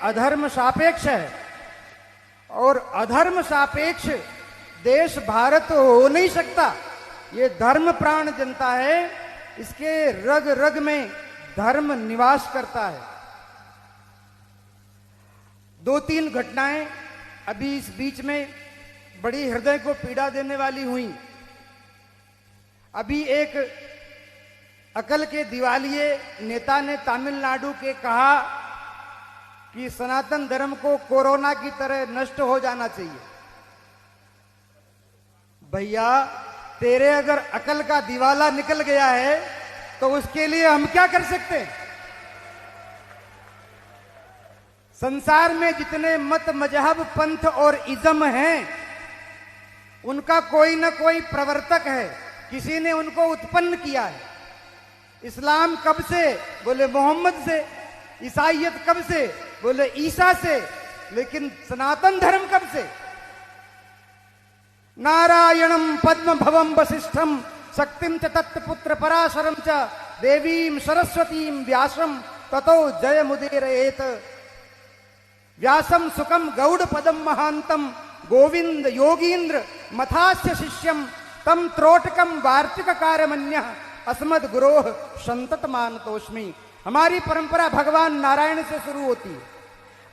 अधर्म सापेक्ष है, और अधर्म सापेक्ष देश भारत हो नहीं सकता। ये धर्म प्राण जनता है, इसके रग रग में धर्म निवास करता है। 2-3 घटनाएं अभी इस बीच में बड़ी हृदय को पीड़ा देने वाली हुई। अभी एक अकल के दिवालिये नेता ने तमिलनाडु के कहा कि सनातन धर्म को कोरोना की तरह नष्ट हो जाना चाहिए। भैया, तेरे अगर अकल का दिवाला निकल गया है तो उसके लिए हम क्या कर सकते हैं? संसार में जितने मत, मजहब, पंथ और इज्म हैं, उनका कोई ना कोई प्रवर्तक है, किसी ने उनको उत्पन्न किया है। इस्लाम कब से? बोले मोहम्मद से। ईसाईयत कब से? बोले ईसा से। लेकिन सनातन धर्म कब से? नारायणम पद्म भवम वसिष्ठम शक्तिम च तत्पुत्र पराशरम च देवीम सरस्वतीम व्यासम ततो जय मुदीरयेत। व्यासम सुखम गौड़ पदम महांतम गोविंद योगींद्र मथास्य शिष्यम तम त्रोटकम वार्तिक कार्यमन्य अस्मद गुरोह संतत मानतोष्मी। हमारी परंपरा भगवान नारायण से शुरू होती है,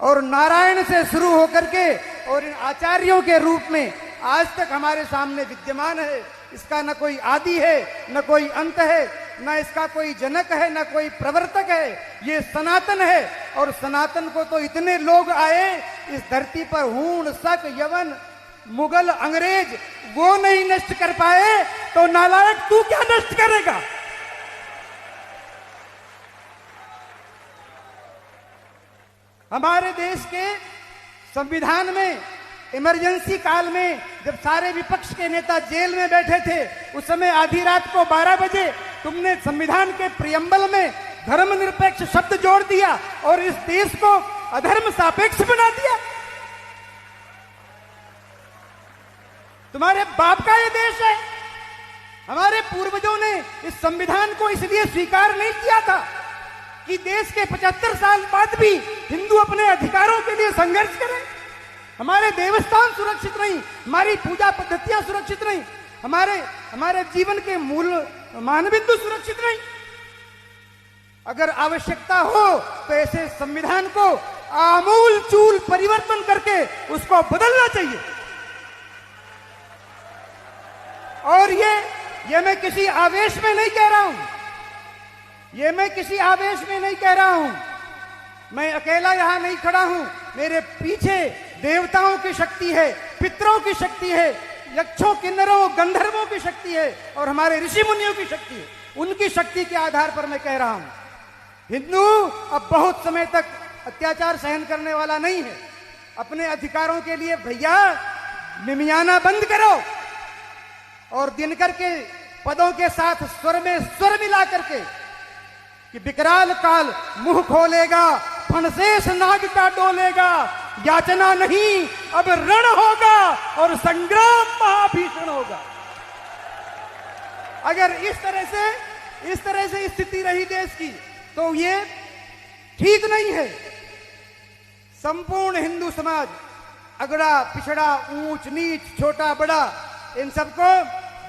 और नारायण से शुरू होकर के और इन आचार्यों के रूप में आज तक हमारे सामने विद्यमान है। इसका न कोई आदि है, न कोई अंत है, न इसका कोई जनक है, न कोई प्रवर्तक है। ये सनातन है, और सनातन को तो इतने लोग आए इस धरती पर, हूण, शक, यवन, मुगल, अंग्रेज, वो नहीं नष्ट कर पाए, तो नालायक तू क्या नष्ट करेगा? हमारे देश के संविधान में इमरजेंसी काल में जब सारे विपक्ष के नेता जेल में बैठे थे, उस समय आधी रात को 12 बजे तुमने संविधान के प्रियम्बल में धर्मनिरपेक्ष शब्द जोड़ दिया और इस देश को अधर्म सापेक्ष बना दिया। तुम्हारे बाप का ये देश है। हमारे पूर्वजों ने इस संविधान को इसलिए स्वीकार नहीं किया था कि देश के 75 साल बाद भी हिंदू अपने अधिकारों के लिए संघर्ष करें। हमारे देवस्थान सुरक्षित नहीं, हमारी पूजा पद्धतियां सुरक्षित नहीं, हमारे जीवन के मूल मानबिंदु सुरक्षित नहीं। अगर आवश्यकता हो तो ऐसे संविधान को आमूल चूल परिवर्तन करके उसको बदलना चाहिए। और ये मैं किसी आवेश में नहीं कह रहा हूं, मैं अकेला यहां नहीं खड़ा हूं। मेरे पीछे देवताओं की शक्ति है, पितरों की शक्ति है, यक्षों, किन्नरों, गंधर्वों की शक्ति है, और हमारे ऋषि मुनियों की शक्ति है। उनकी शक्ति के आधार पर मैं कह रहा हूं, हिंदू अब बहुत समय तक अत्याचार सहन करने वाला नहीं है। अपने अधिकारों के लिए भैया मिमियाना बंद करो, और दिनकर के पदों के साथ स्वर में स्वर मिला करके कि विकराल काल मुंह खोलेगा, फणशेष नाग का डोलेगा, याचना नहीं अब रण होगा और संग्राम महाभीषण होगा। अगर इस तरह से स्थिति रही देश की तो ये ठीक नहीं है। संपूर्ण हिंदू समाज, अगड़ा पिछड़ा, ऊंच नीच, छोटा बड़ा, इन सबको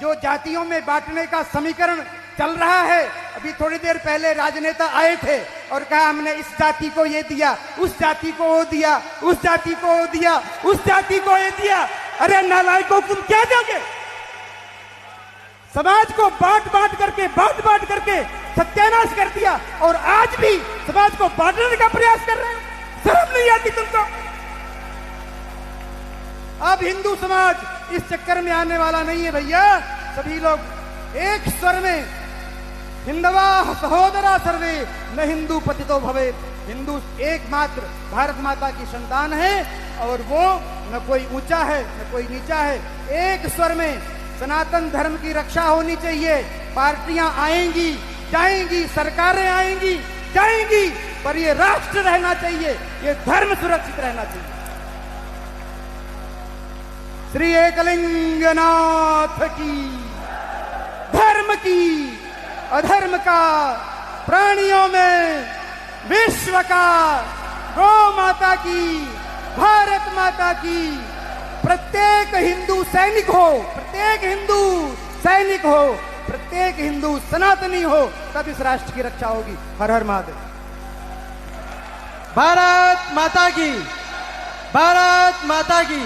जो जातियों में बांटने का समीकरण चल रहा है, अभी थोड़ी देर पहले राजनेता आए थे और कहा हमने इस जाति को ये दिया, उस जाति को वो दिया, उस जाति को वो दिया, उस जाति को ये दिया। अरे नालायकों, तुम क्या दोगे? समाज को बांट बांट करके सत्यानाश कर दिया, और आज भी समाज को बांटने का प्रयास कर रहे हैं। शर्म नहीं आती तुमको? अब हिंदू समाज इस चक्कर में आने वाला नहीं है भैया। सभी लोग एक स्वर में हिंदवा सहोदरा सर्वे न हिंदू पतितो भवे। हिंदू एकमात्र भारत माता की संतान है, और वो न कोई ऊंचा है न कोई नीचा है। एक स्वर में सनातन धर्म की रक्षा होनी चाहिए। पार्टियां आएंगी जाएंगी, सरकारें आएंगी जाएंगी, पर ये राष्ट्र रहना चाहिए, ये धर्म सुरक्षित रहना चाहिए। श्री एकलिंगनाथ की, धर्म की, अधर्म का, प्राणियों में विश्व का गौ माता की, भारत माता की। प्रत्येक हिंदू सैनिक हो, प्रत्येक हिंदू सैनिक हो, प्रत्येक हिंदू सनातनी हो, तब इस राष्ट्र की रक्षा होगी। हर हर महादेव। भारत माता की, भारत माता की।